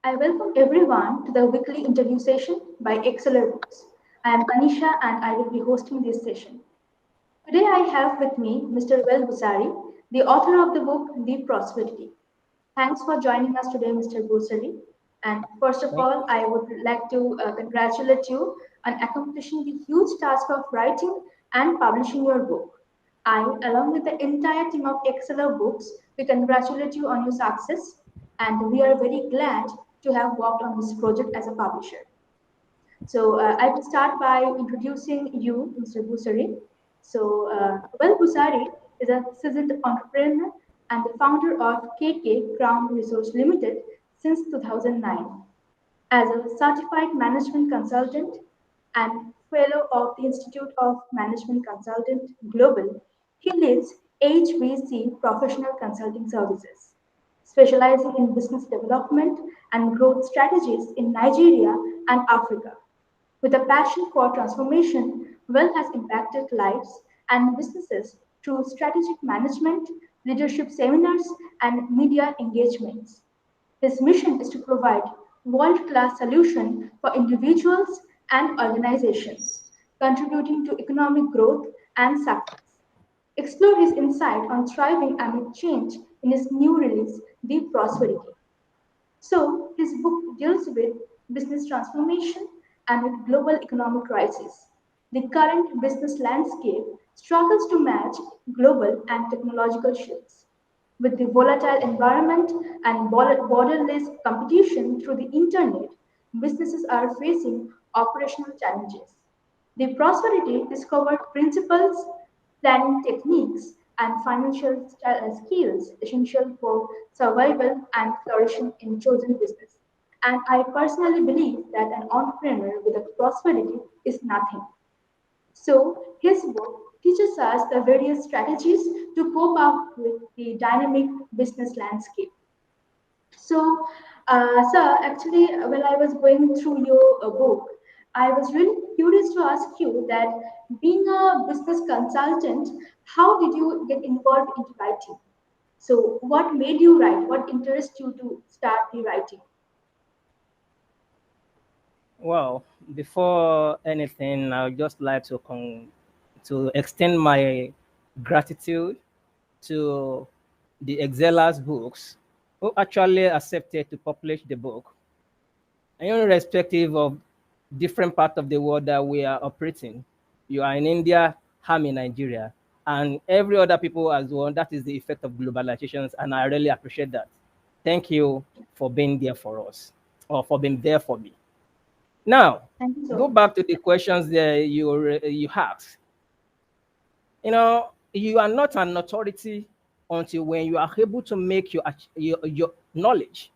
I welcome everyone to the weekly interview session by Exceller Books. I am Tanisha and I will be hosting this session. Today I have with me Mr. Wale Busari, the author of the book The Prosperity. Thanks for joining us today, Mr. Busari. And first of Thank all, I would like to congratulate you on accomplishing the huge task of writing and publishing your book. I, along with the entire team of Exceller Books, we congratulate you on your success, and we are very glad to have worked on this project as a publisher. So I will start by introducing you, Mr. Busari. So, Well Busari is a seasoned entrepreneur and the founder of KK Crown Resource Limited since 2009. As a certified management consultant and fellow of the Institute of Management Consultant Global, he leads HVC Professional Consulting Services, specializing in business development and growth strategies in Nigeria and Africa. With a passion for transformation, Well has impacted lives and businesses through strategic management, leadership seminars, and media engagements. His mission is to provide world-class solutions for individuals and organizations, contributing to economic growth and success. Explore his insight on thriving amid change in his new release, The Prosperity. So, his book deals with business transformation amid global economic crisis. The current business landscape struggles to match global and technological shifts. With the volatile environment and borderless competition through the internet, businesses are facing operational challenges. The Prosperity discovered principles, planning techniques, and financial skills essential for survival and flourishing in chosen business. And I personally believe that an entrepreneur without prosperity is nothing. So, his book teaches us the various strategies to cope up with the dynamic business landscape. So, sir, actually, when I was going through your book, I was really curious to ask you that being a business consultant, how did you get involved into writing? So, what made you write? What interested you to start the writing? Well, before anything, I would just like to extend my gratitude to the Excellers books who actually accepted to publish the book, irrespective of different part of the world that we are operating. You are in India, I'm in Nigeria, and every other people as well. That is the effect of globalizations, and I really appreciate that. Thank you for being there for us, or for being there for me. Now, Thank you so go much. back to the questions that you asked. You are not an authority until when you are able to make your knowledge,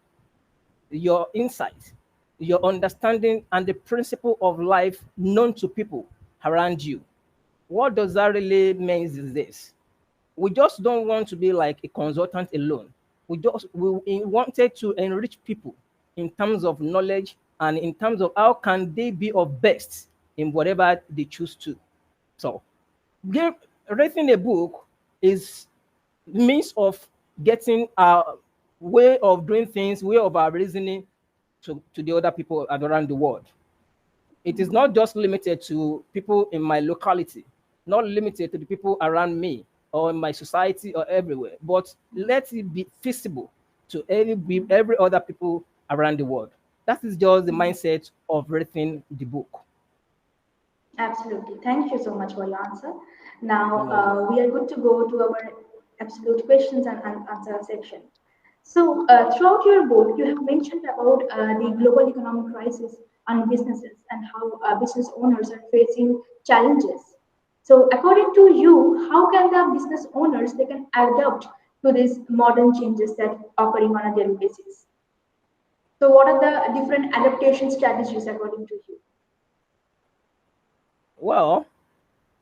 your insight, your understanding, and the principle of life known to people around you. What does that really mean is this? We just don't want to be like a consultant alone. We wanted to enrich people in terms of knowledge and in terms of how can they be of best in whatever they choose to. So, give, writing a book is means of getting our way of doing things, way of our reasoning to the other people around the world. It is not just limited to people in my locality, not limited to the people around me or in my society or everywhere, but let it be feasible to every other people around the world. That is just the mindset of writing the book. Absolutely. Thank you so much for your answer. Now, No. we are good to go to our absolute questions and answer section. So, throughout your book, you have mentioned about the global economic crisis on businesses and how business owners are facing challenges. So, according to you, how can the business owners they can adapt to these modern changes that occurring on a daily basis? So, what are the different adaptation strategies according to you? Well,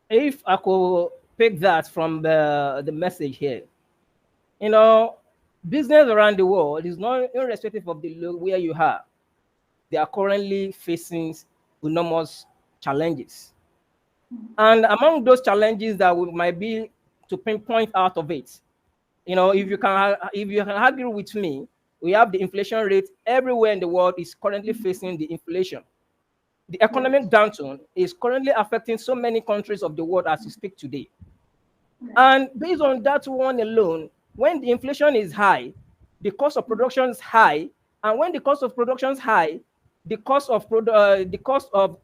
if I could pick that from the message here, you know, business around the world is not irrespective of where you are. They are currently facing enormous challenges. And among those challenges that we might be to pinpoint out of it, if you can argue with me, We have the inflation rate everywhere in the world is currently facing the inflation. The economic downturn is currently affecting so many countries of the world as we speak today. And based on that one alone, when the inflation is high, the cost of production is high, and when the cost of production is high, the cost of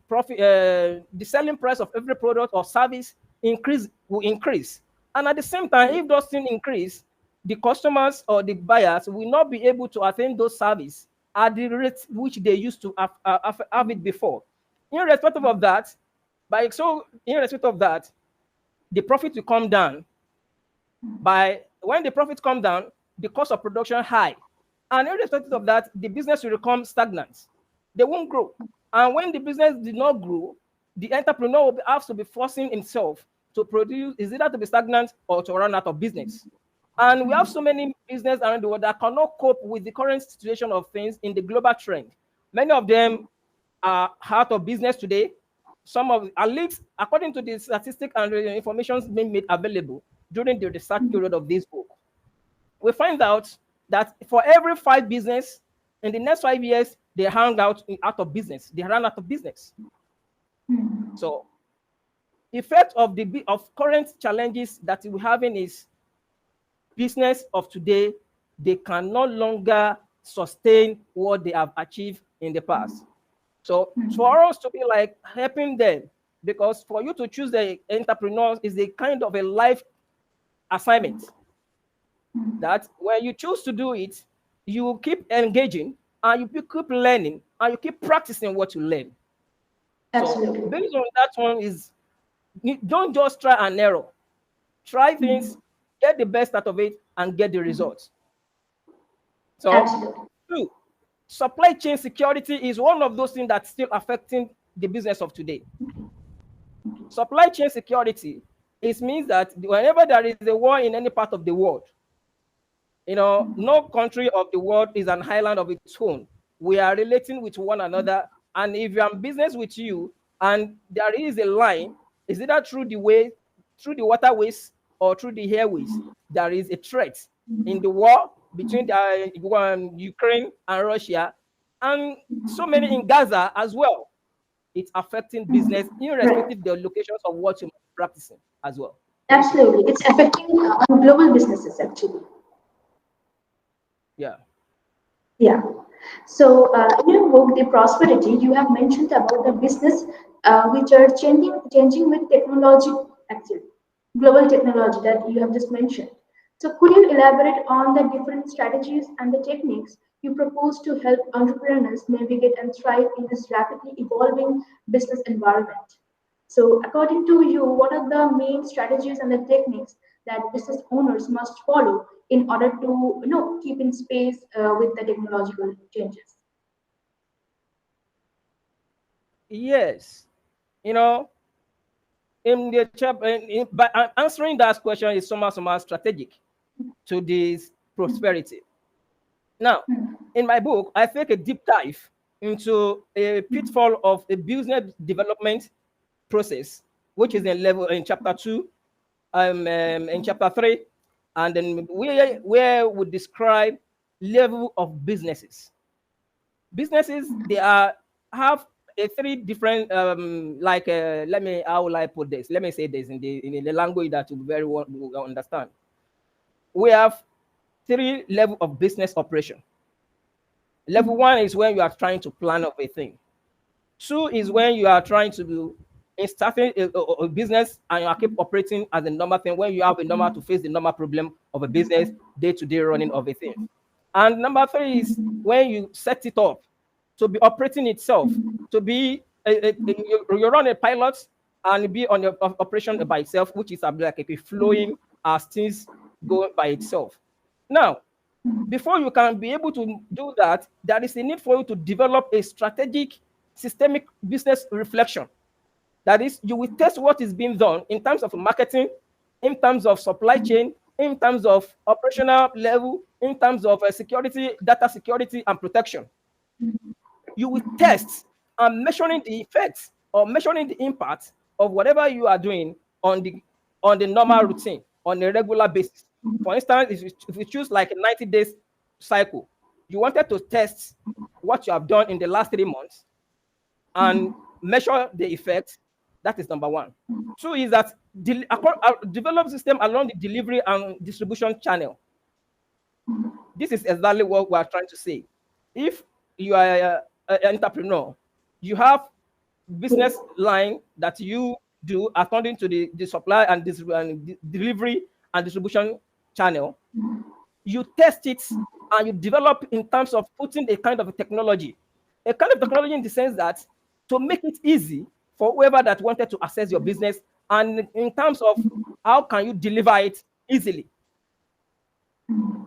profit, the selling price of every product or service will increase. And at the same time, if those things increase, the customers or the buyers will not be able to attain those services at the rate which they used to have it before. Irrespective of that, irrespective of that, the profit will come down. By when the profit come down, the cost of production high, and irrespective of that, the business will become stagnant. They won't grow. And when the business did not grow, the entrepreneur will have to be forcing himself to produce, is either to be stagnant or to run out of business. And we have so many businesses around the world that cannot cope with the current situation of things in the global trend. Many of them are out of business today. Some of, at least according to the statistics and the information being made available during the research period of this book, we find out that for every 5 business in the next 5 years, they hang out of business. They run out of business. So, effect of current challenges that we're having is business of today, they can no longer sustain what they have achieved in the past. So for us to be like helping them, because for you to choose the entrepreneurs is a kind of a life assignment that when you choose to do it, you keep engaging and you keep learning and you keep practicing what you learn. Absolutely. So based on that one is, don't just try and error. Try things, get the best out of it, and get the results. So, Absolutely. 2, supply chain security is one of those things that's still affecting the business of today. Supply chain security, it means that whenever there is a war in any part of the world, no country of the world is an island of its own. We are relating with one another, and if I'm business with you, and there is a line, is either through the waterways or through the airways, there is a threat in the war between Ukraine and Russia, and so many in Gaza as well. It's affecting business, irrespective of the locations of what you're practicing as well. Absolutely. It's affecting on global businesses actually. Yeah. Yeah. So in your book, The Prosperity, you have mentioned about the business which are changing with technology, actually, global technology that you have just mentioned. So could you elaborate on the different strategies and the techniques you propose to help entrepreneurs navigate and thrive in this rapidly evolving business environment? So according to you, what are the main strategies and the techniques that business owners must follow in order to keep in space with the technological changes? Yes. You know, in the chapter, by answering that question is somehow strategic to this prosperity. Now, in my book, I take a deep dive into a pitfall of a business development process, which is in chapter 2, in chapter 3, and then where we describe level of businesses. Businesses, they have a 3 different how will I put this? Let me say this in the language that you very well will understand. We have 3 levels of business operation. Level 1 is when you are trying to plan of a thing. 2 is when you are trying to do in starting a business and you are keep operating as a normal thing, when you have a normal to face the normal problem of a business, day-to-day running of a thing. And number 3 is when you set it up to be operating itself, to be you run a pilot and be on your operation by itself, which is like a flowing as things go by itself. Now, before you can be able to do that, there is a need for you to develop a strategic, systemic business reflection. That is, you will test what is being done in terms of marketing, in terms of supply chain, in terms of operational level, in terms of security, data security, and protection. You will test and measuring the effects or measuring the impact of whatever you are doing on the normal routine on a regular basis. For instance, if you choose like a 90 days cycle, You wanted to test what you have done in the last 3 months and measure the effect. That is number one. Two is that develop system along the delivery and distribution channel. This is exactly what we are trying to say. If you are an entrepreneur, you have business line that you do according to the supply and delivery and distribution channel. You test it and you develop in terms of putting a kind of a technology in the sense that to make it easy for whoever that wanted to access your business, and in terms of how can you deliver it easily.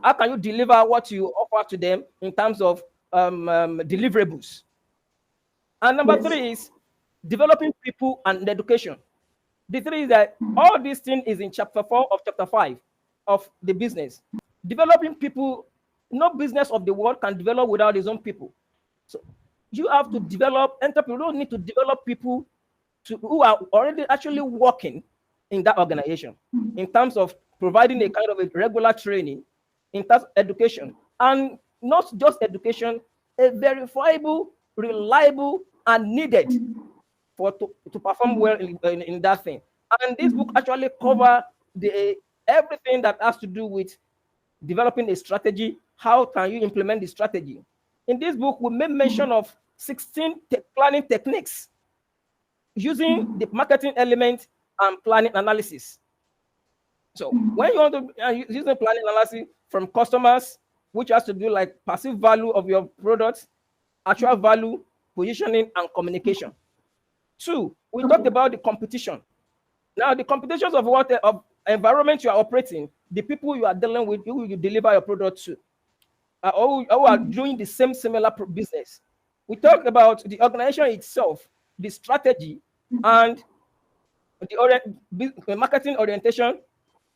How can you deliver what you offer to them in terms of deliverables? And number three is developing people and education. The three is that all these things is in chapter 4 of chapter 5 of the business. Developing people, no business of the world can develop without its own people. So you have to develop, entrepreneurs need to develop people who are already actually working in that organization in terms of providing a kind of a regular training, in terms of education, and not just education, a verifiable, reliable, and needed to perform well in that thing. And this book actually cover everything that has to do with developing a strategy. How can you implement the strategy? In this book, we made mention of 16 planning techniques using the marketing element and planning analysis. So when you want to use the planning analysis from customers, which has to do like perceived value of your products, actual value, positioning, and communication. Two, we talked about the competition. Now, the competitions of what environment you are operating, the people you are dealing with, who you deliver your product to, who are doing the similar business. We talked about the organization itself, the strategy, and the marketing orientation,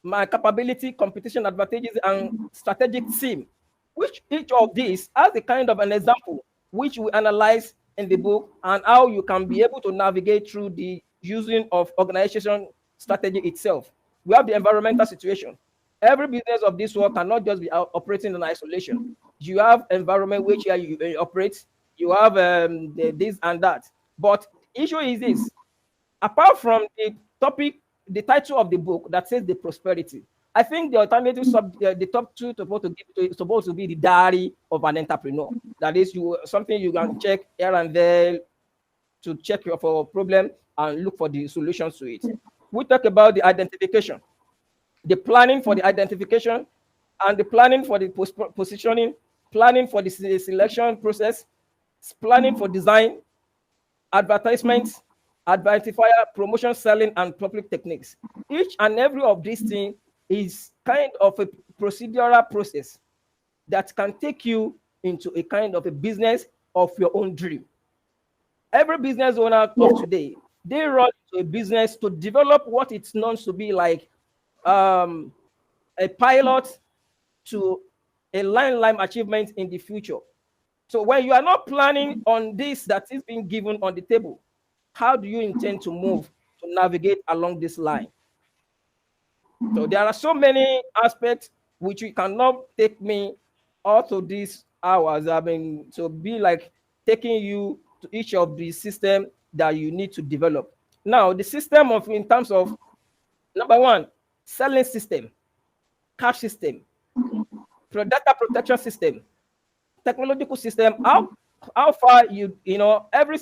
my capability, competition advantages, and strategic team. Which each of these has a kind of an example, which we analyze in the book, and how you can be able to navigate through the using of organization strategy itself. We have the environmental situation. Every business of this world cannot just be operating in isolation. You have environment which you operate. You have this and that. But the issue is this: apart from the topic, the title of the book that says the prosperity, I think the alternative the top two supposed to be the diary of an entrepreneur. That is, something you can check here and there to check for a problem and look for the solutions to it. We talk about the identification, the planning for the identification, and the planning for the positioning, planning for the selection process, planning for design, advertisements, identifier, promotion, selling, and public techniques. Each and every of these things is kind of a procedural process that can take you into a kind of a business of your own dream. Every business owner of today, they run into a business to develop what it's known to be like a pilot to a line achievement in the future. So when you are not planning on this that is being given on the table, how do you intend to move to navigate along this line? So there are so many aspects which we cannot take me out of these hours. I mean, to be like taking you to each of the system that you need to develop. Now, the system of in terms of number one, selling system, cash system, data protection system, technological system. How far every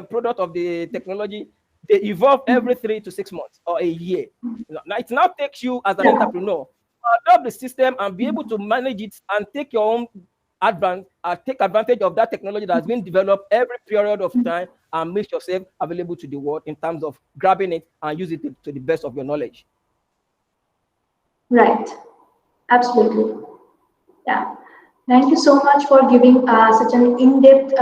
product of the technology, they evolve every 3 to 6 months or a year. Now it now takes you as an entrepreneur to adopt the system and be able to manage it and take your own take advantage of that technology that has been developed every period of time and make yourself available to the world in terms of grabbing it and use it to the best of your knowledge. Right. Absolutely. Yeah. Thank you so much for giving such an in-depth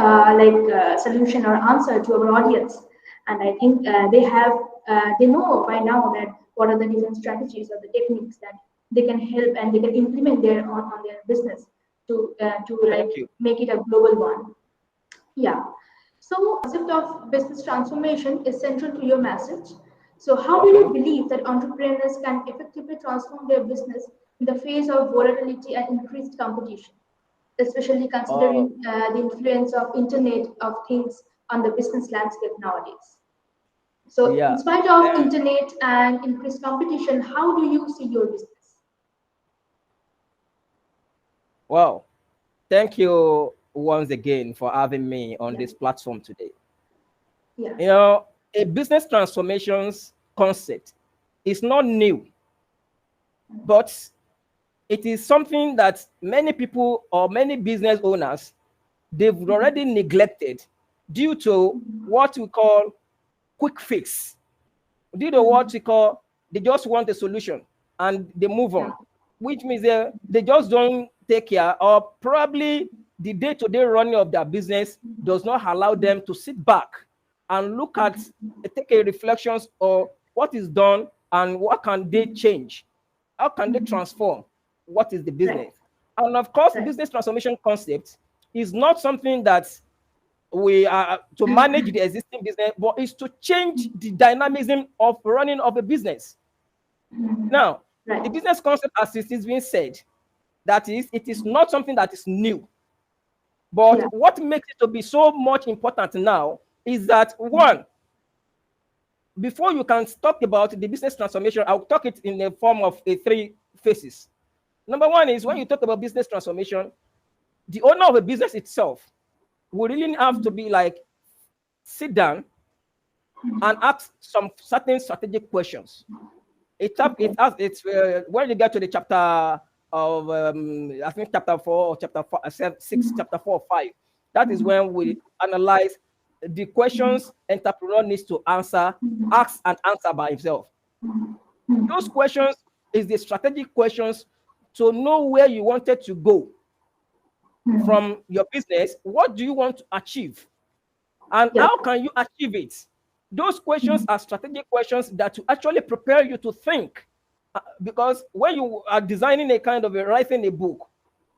solution or answer to our audience. And I think they know by now that what are the different strategies or the techniques that they can help and they can implement on their business to make it a global one. Yeah. So the concept of business transformation is central to your message. So how do you believe that entrepreneurs can effectively transform their business in the face of volatility and increased competition? especially Oh, considering the influence of Internet of Things on the business landscape nowadays. So, in yeah. spite of internet and increased competition, how do you see your business? Wow. Thank you once again for having me on Yeah, this platform today. yeah, You know, a business transformations concept is not new, but it is something that many people or many business owners they've already neglected due to what we call quick fix. Due to what we call they just want a solution and they move yeah, on, which means they just don't take care, or probably the day-to-day running of their business does not allow them to sit back and look at take a reflections of what is done and what can they change, how can they transform what is the right, business. And of course, right, business transformation concept is not something that we are to manage the existing business, but is to change the dynamism of running of a business. Now, the right, business concept, as it is being said, that is, it is not something that is new. But yeah, what makes it to be so much important now is that one, before you can talk about the business transformation, I'll talk it in the form of a three phases. Number one is when you talk about business transformation, the owner of a business itself will really have to be like sit down and ask some certain strategic questions. It okay, has it's when you get to the chapter of I think chapter 4 or chapter 4, 6, chapter 4 or 5. That is when we analyze the questions entrepreneur needs to answer, ask and answer by himself. Those questions is the strategic questions to know where you wanted to go from your business. What do you want to achieve? And yeah, how can you achieve it? Those questions are strategic questions that will actually prepare you to think. Because when you are designing a kind of writing a book,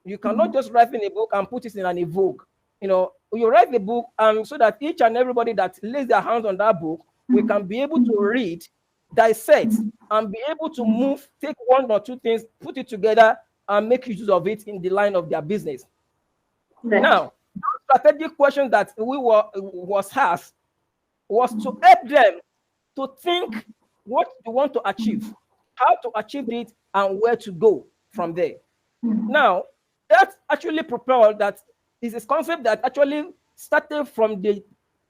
you cannot just write in a book and put it in an evoke. You know, you write the book, and so that each and everybody that lays their hands on that book, we can be able to read, dissect, and be able to move, take one or two things, put it together, and make use of it in the line of their business. right, Now, those strategic questions that we were was asked was to help them to think what you want to achieve, how to achieve it, and where to go from there. Now, that actually propelled that is a concept that actually started from the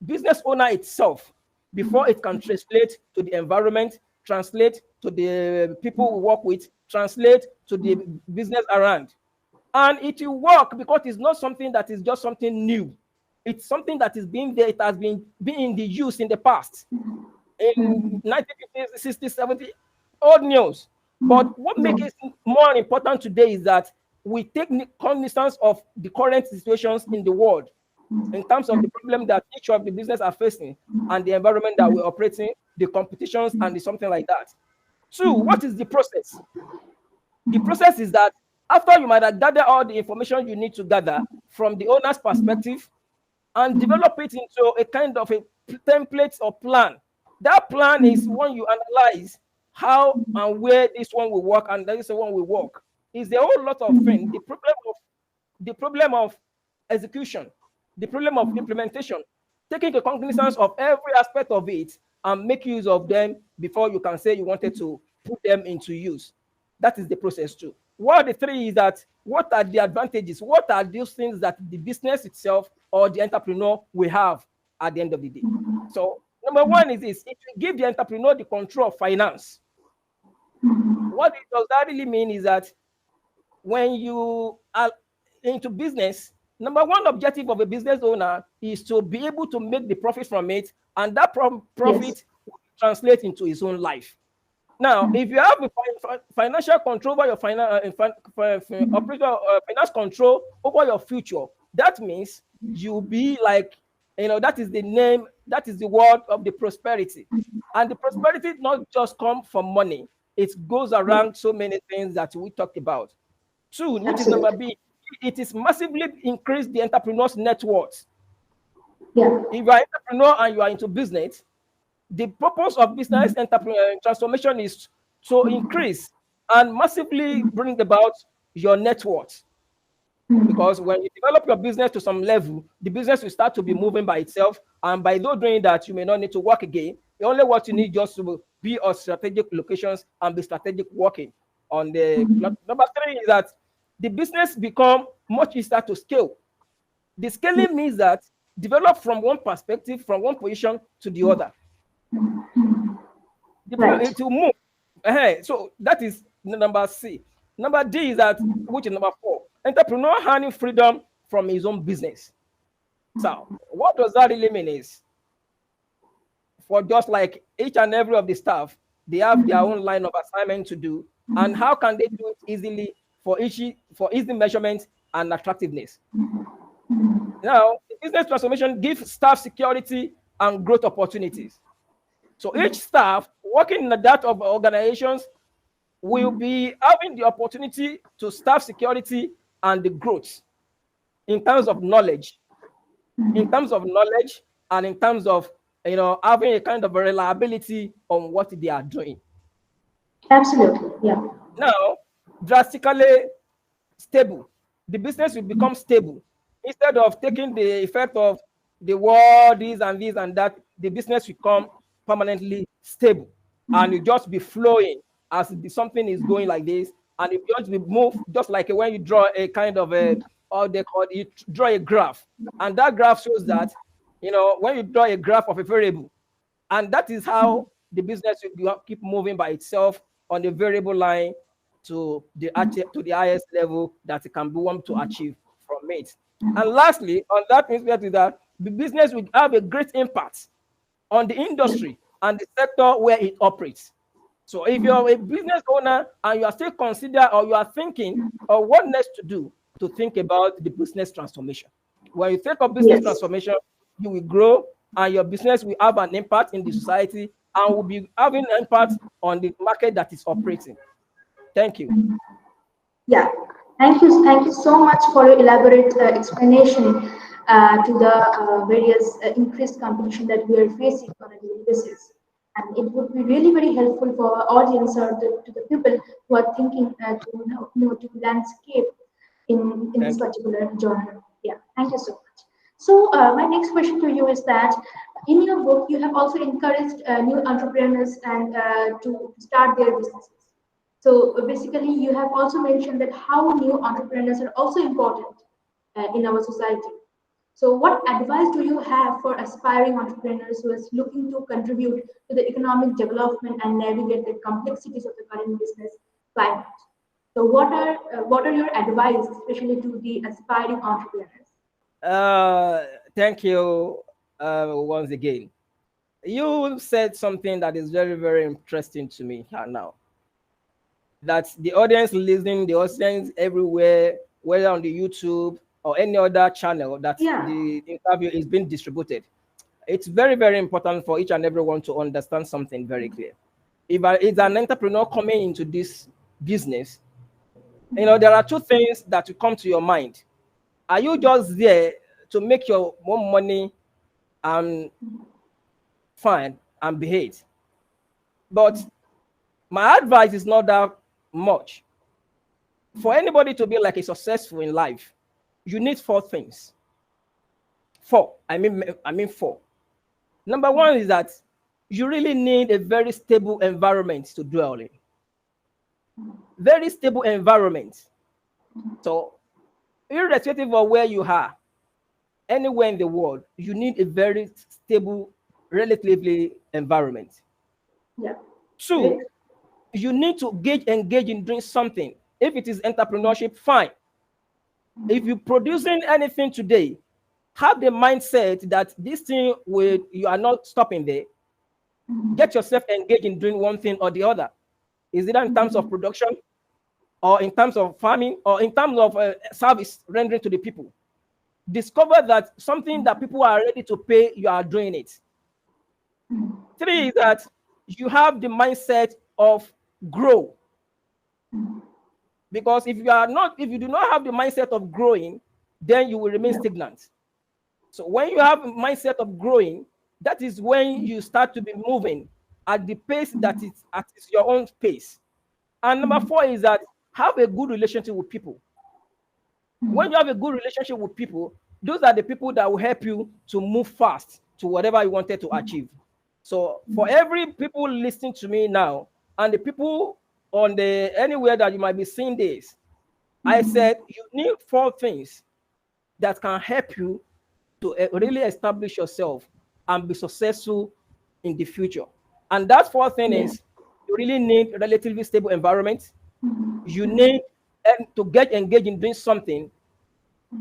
business owner itself before it can translate to the environment, translate to the people we work with, translate to the business around. And it will work because it's not something that is just something new. It's something that is being there. It has been in the use in the past, in 1950s, 60s, 70s, old news. But what makes it more important today is that we take cognizance of the current situations in the world in terms of the problem that each of the business are facing and the environment that we're operating, the competitions, and the something like that. Two, what is the process? The process is that after you might have gathered all the information you need to gather from the owner's perspective and develop it into a kind of a template or plan. That plan is when you analyze how and where this one will work and this one will work. Is a whole lot of things. The problem of execution, the problem of implementation, taking the cognizance of every aspect of it and make use of them before you can say you wanted to put them into use. That is the process too. What are the three is that what are the advantages? What are those things that the business itself or the entrepreneur will have at the end of the day? So number one is this: it will give the entrepreneur the control of finance. What it does that really mean is that when you are into business, number one objective of a business owner is to be able to make the profit from it, and that yes, profit will translate into his own life. Now, if you have a financial control over your finance control over your future, that means you'll be like, that is the name, that is the word of the prosperity. And the prosperity not just come from money, it goes yeah, around so many things that we talked about. Two, which is number absolutely, B, it is massively increase the entrepreneur's net worth. yeah, If you are an entrepreneur and you are into business, the purpose of business transformation is to increase and massively bring about your net worth. Because when you develop your business to some level, the business will start to be moving by itself. And by doing that, you may not need to work again. The only what you need just to be on strategic locations and be strategic working on the number three is that the business become much easier to scale. The scaling means that develop from one perspective, from one position to the other. Right. It will move. So that is number C. Number D is that, which is number 4. Entrepreneur having freedom from his own business. So what does that really mean is, for just like each and every of the staff, they have their own line of assignment to do. And how can they do it easily for easy measurement and attractiveness? Now, business transformation gives staff security and growth opportunities. So each staff working in that of organizations will be having the opportunity to staff security and the growth in terms of knowledge, and in terms of having a kind of a reliability on what they are doing. Absolutely. Yeah. Now, drastically stable. The business will become stable. Instead of taking the effect of the war, this and that, the business will become permanently stable. And you just be flowing as something is going like this. And it just be moved, just like when you draw a kind of you draw a graph. And that graph shows that, when you draw a graph of a variable, and that is how the business will keep moving by itself on the variable line to the highest level that it can be want to achieve from it. And lastly, on that respect is that the business will have a great impact on the industry and the sector where it operates. So if you're a business owner and you are still considering or you are thinking of what next to do, to think about the business transformation. When you think of business transformation, you will grow and your business will have an impact in the society and will be having an impact on the market that is operating. Thank you. Yeah, thank you. Thank you so much for your elaborate explanation to the various increased competition that we are facing on a daily basis. And it would be really very helpful for our audience or to the people who are thinking to landscape in this Thank you. particular genre. Yeah, thank you so much. So my next question to you is that in your book you have also encouraged new entrepreneurs and to start their businesses. So basically, you have also mentioned that how new entrepreneurs are also important in our society. So what advice do you have for aspiring entrepreneurs who is looking to contribute to the economic development and navigate the complexities of the current business climate? So what are your advice, especially to the aspiring entrepreneurs? Thank you once again. You said something that is very, very interesting to me now. That the audience listening, the audience everywhere, whether on the YouTube or any other channel that the interview is being distributed. It's very, very important for each and everyone to understand something very clear. If it's an entrepreneur coming into this business, there are two things that will come to your mind. Are you just there to make your own money and fine and behave? But my advice is not that much. For anybody to be like a successful in life, you need 4 things. 4. I mean 4. Number 1 is that you really need a very stable environment to dwell in. Very stable environment. So, irrespective of where you are, anywhere in the world, you need a very stable, relatively environment. Yeah. 2, you need to engage in doing something. If it is entrepreneurship, fine. If you're producing anything today, have the mindset that this thing you are not stopping there. Get yourself engaged in doing one thing or the other. Is it in terms of production, or in terms of farming, or in terms of service rendering to the people? Discover that something that people are ready to pay, you are doing it. 3 is that you have the mindset of grow. Because if you do not have the mindset of growing, then you will remain stagnant. So when you have a mindset of growing, that is when you start to be moving at the pace that is at your own pace. And number 4 is that have a good relationship with people. When you have a good relationship with people, those are the people that will help you to move fast to whatever you wanted to achieve. So for every people listening to me now, and the people on the anywhere that you might be seeing this, I said you need 4 things that can help you to really establish yourself and be successful in the future. And that 4 thing Yeah. is you really need a relatively stable environment. You need to get engaged in doing something.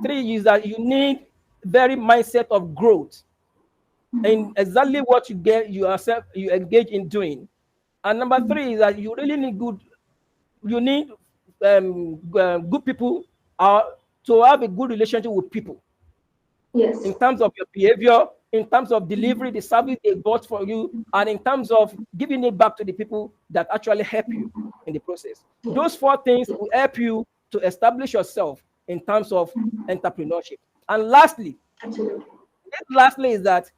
3 is that you need very mindset of growth in exactly what you get yourself you engage in doing. And number 3 is that you really need you need good people to have a good relationship with people Yes. in terms of your behavior, in terms of delivery, the service they bought for you, and in terms of giving it back to the people that actually help you in the process. Yes. Those 4 things Yes. will help you to establish yourself in terms of entrepreneurship. And lastly, Absolutely. is that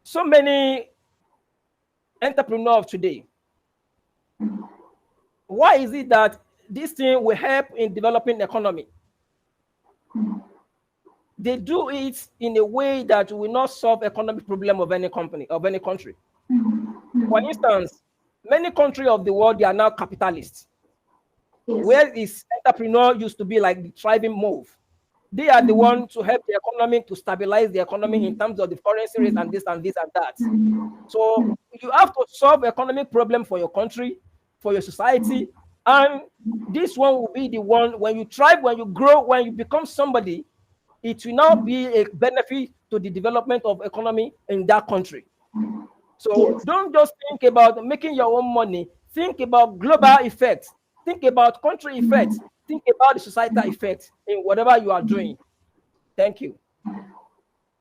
so many entrepreneurs today, why is it that this thing will help in developing the economy? They do it in a way that will not solve economic problem of any company, of any country. For instance, many countries of the world, they are now capitalists, Yes. where this entrepreneur used to be like the thriving move. They are the one to help the economy, to stabilize the economy in terms of the currency rate and this and this and that. So you have to solve economic problem for your country, for your society, and this one will be the one when you thrive, when you grow, when you become somebody, it will now be a benefit to the development of economy in that country. So Yes. don't just think about making your own money. Think about global effects. Think about country effects. Think about the societal effects in whatever you are doing. Thank you.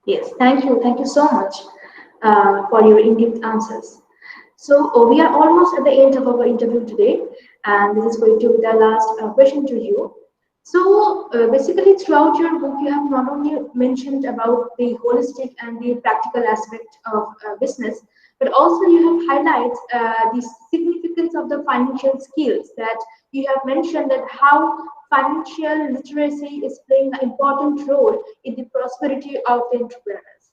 Yes. Thank you. Thank you so much for your in-depth answers. So we are almost at the end of our interview today, and this is going to be the last question to you. So basically, throughout your book, you have not only mentioned about the holistic and the practical aspect of business, but also you have highlighted the significance of the financial skills that you have mentioned that how financial literacy is playing an important role in the prosperity of the entrepreneurs.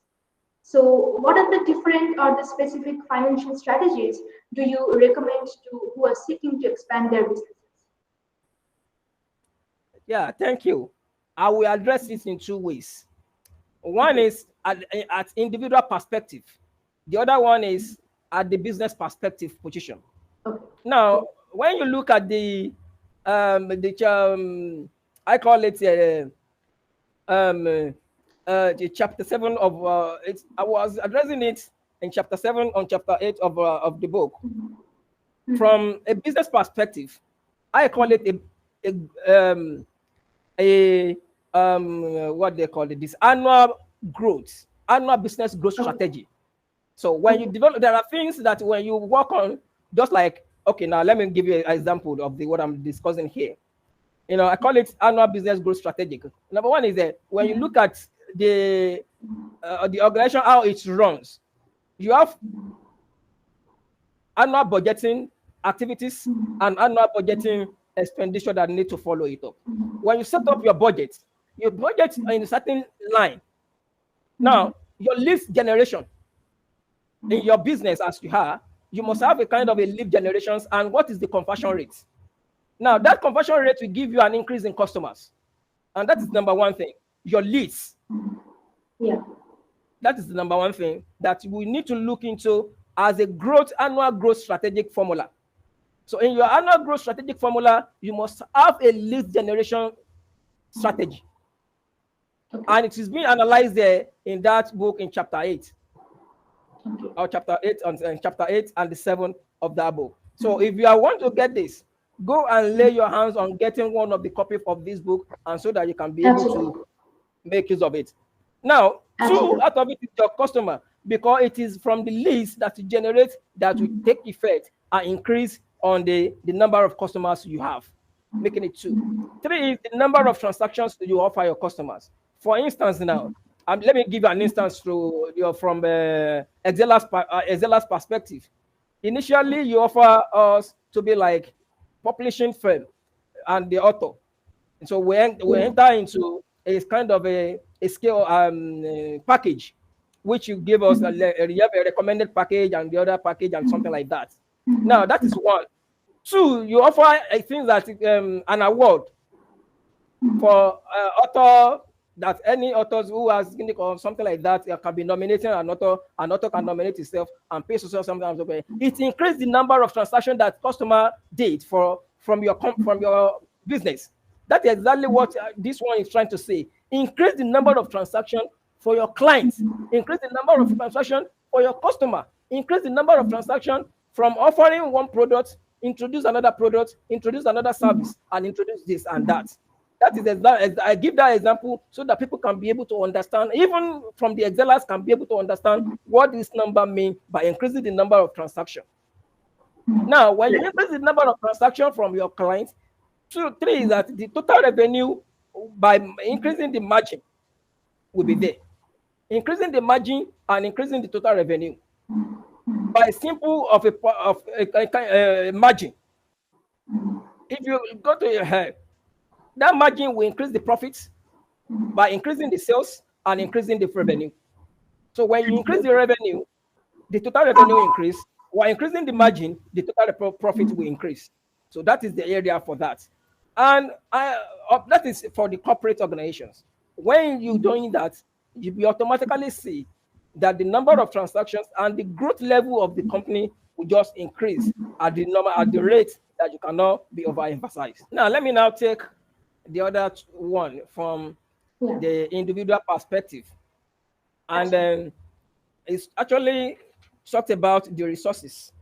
So, what are the different or the specific financial strategies do you recommend to who are seeking to expand their businesses? Yeah, thank you. I will address this in 2 ways. One Okay, is at individual perspective. The other one is at the business perspective position. okay, Now, yeah, when you look at I call it the chapter 7 of I was addressing it in chapter 7 on chapter 8 of the book. From a business perspective, I call it a a what they call it, this annual business growth okay, strategy. So when you okay, develop, there are things that when you work on, just like, okay, now let me give you an example of what I'm discussing here. I call it annual business growth strategic. Number one is that when you look at the organization, how it runs, you have annual budgeting activities and annual budgeting expenditure that need to follow it up. When you set up your budget in a certain line. Now, your lead generation in your business as you are, you must have a kind of a lead generations, and what is the conversion rate? Now, that conversion rate will give you an increase in customers. And that is number one thing. Your leads. yeah, That is the number one thing that we need to look into as a annual growth strategic formula. So in your annual growth strategic formula, you must have a lead generation strategy. okay, And it is being analyzed there in that book in chapter 8. okay, Or chapter 8 and the 7 of that book. So if you want to get this, go and lay your hands on getting one of the copies of this book, and so that you can be able to absolutely, make use of it. Now, 2 absolutely, out of it is your customer, because it is from the leads that you generate that will take effect and increase on the number of customers you have, making it 2. 3 is the number of transactions that you offer your customers. For instance, now, let me give you an instance from Excella's perspective. Initially, you offer us to be like publishing firm and the author. So we Yeah. enter into a kind of a scale package, which you give us you have a recommended package and the other package and something like that. Now that is one. Two, you offer I think that an award for author, that any authors who has unique or something like that can be nominating an author can nominate himself and pay social sometimes. Okay, it increased the number of transactions that customer did from your business. That is exactly what this one is trying to say. Increase the number of transactions for your clients, increase the number of transactions for your customer, increase the number of transactions from offering one product, introduce another product, introduce another service, and introduce this and that. That is I give that example so that people can be able to understand, even from the Excelers can be able to understand what this number means by increasing the number of transactions. Now, when you increase the number of transactions from your clients, two, three is that the total revenue by increasing the margin will be there. Increasing the margin and increasing the total revenue by simple of a margin. If you go to your head, that margin will increase the profits by increasing the sales and increasing the revenue. So when you increase the revenue, the total revenue increase. While increasing the margin, the total profit will increase. So that is the area for that. And that is for the corporate organizations. When you doing that, you will automatically see that the number of transactions and the growth level of the company will just increase at the rate that you cannot be overemphasized. Now, let me now take the other one from Yeah. the individual perspective. And Absolutely. then it's actually talked about the resources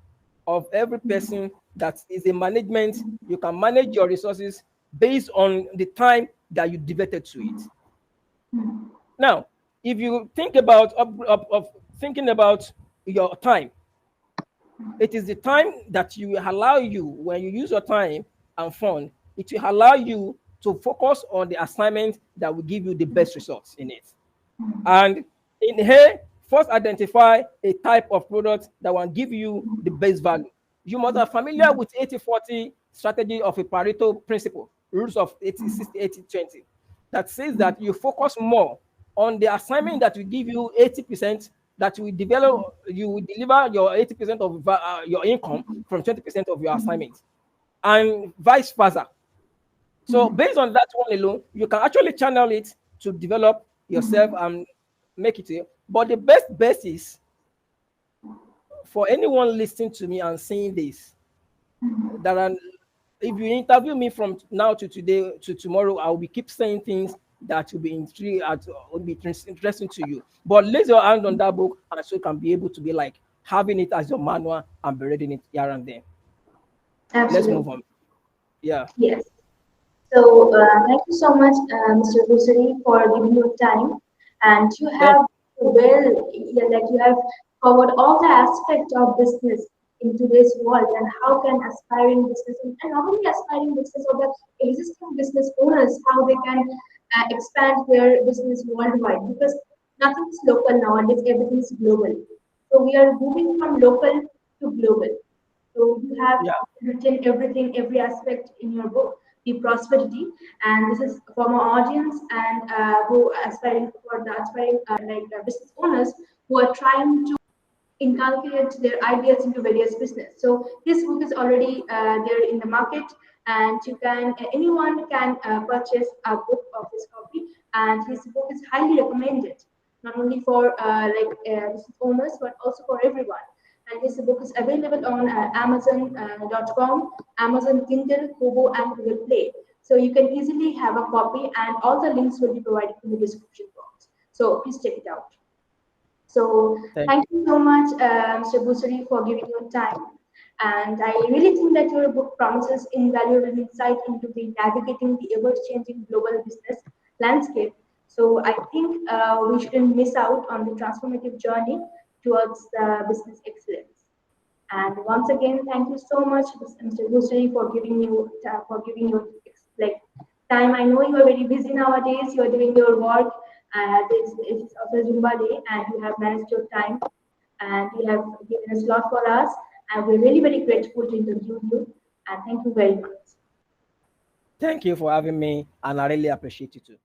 of every person that is a management. You can manage your resources based on the time that you devoted to it. Now, if you think about of thinking about your time, it is the time that you will allow you when you use your time and fund, it will allow you to focus on the assignment that will give you the best results in it. And in here, first identify a type of product that will give you the best value. You must be familiar with 80-40 strategy of a Pareto principle, rules of 80-60-80-20, that says that you focus more on the assignment that will give you 80%, that you will deliver your 80% of your income from 20% of your assignment, and vice versa. So based on that one alone, you can actually channel it to develop yourself and make it here. But the best is for anyone listening to me and seeing this, that if you interview me from now to today to tomorrow, I will be keep saying things that will be interesting to you. But place your hand on that book and so you can be able to be like having it as your manual and be reading it here and there. Let's move Absolutely. on. Yeah. Yes. So thank you so much, Mr. Busari, for giving your time. And you Thank have yeah, like you have covered all the aspects of business in today's world and how can aspiring business and not only aspiring business or the existing business owners how they can expand their business worldwide because nothing is local nowadays, everything is global. So we are moving from local to global. So you have yeah. written everything, every aspect in your book, the prosperity, and this is for my audience and who aspiring for the aspiring business owners who are trying to inculcate their ideas into various business. So this book is already there in the market, and you can anyone can purchase a book of this copy. And his book is highly recommended, not only for business owners but also for everyone. And his book is available on Amazon.com, Amazon Kindle, Kobo, and Google Play. So you can easily have a copy, and all the links will be provided in the description box. So please check it out. So Thank thank you so much, Mr. Busari, for giving your time. And I really think that your book promises invaluable insight into the navigating the ever-changing global business landscape. So I think we shouldn't miss out on the transformative journey towards business excellence. And once again, thank you so much, Mr. Busari, for giving your like time. I know you are very busy nowadays. You are doing your work. It's also Zumba day, and you have managed your time, and you have given a slot for us. And we're really very grateful to interview you. And thank you very much. Thank you for having me, and I really appreciate you too.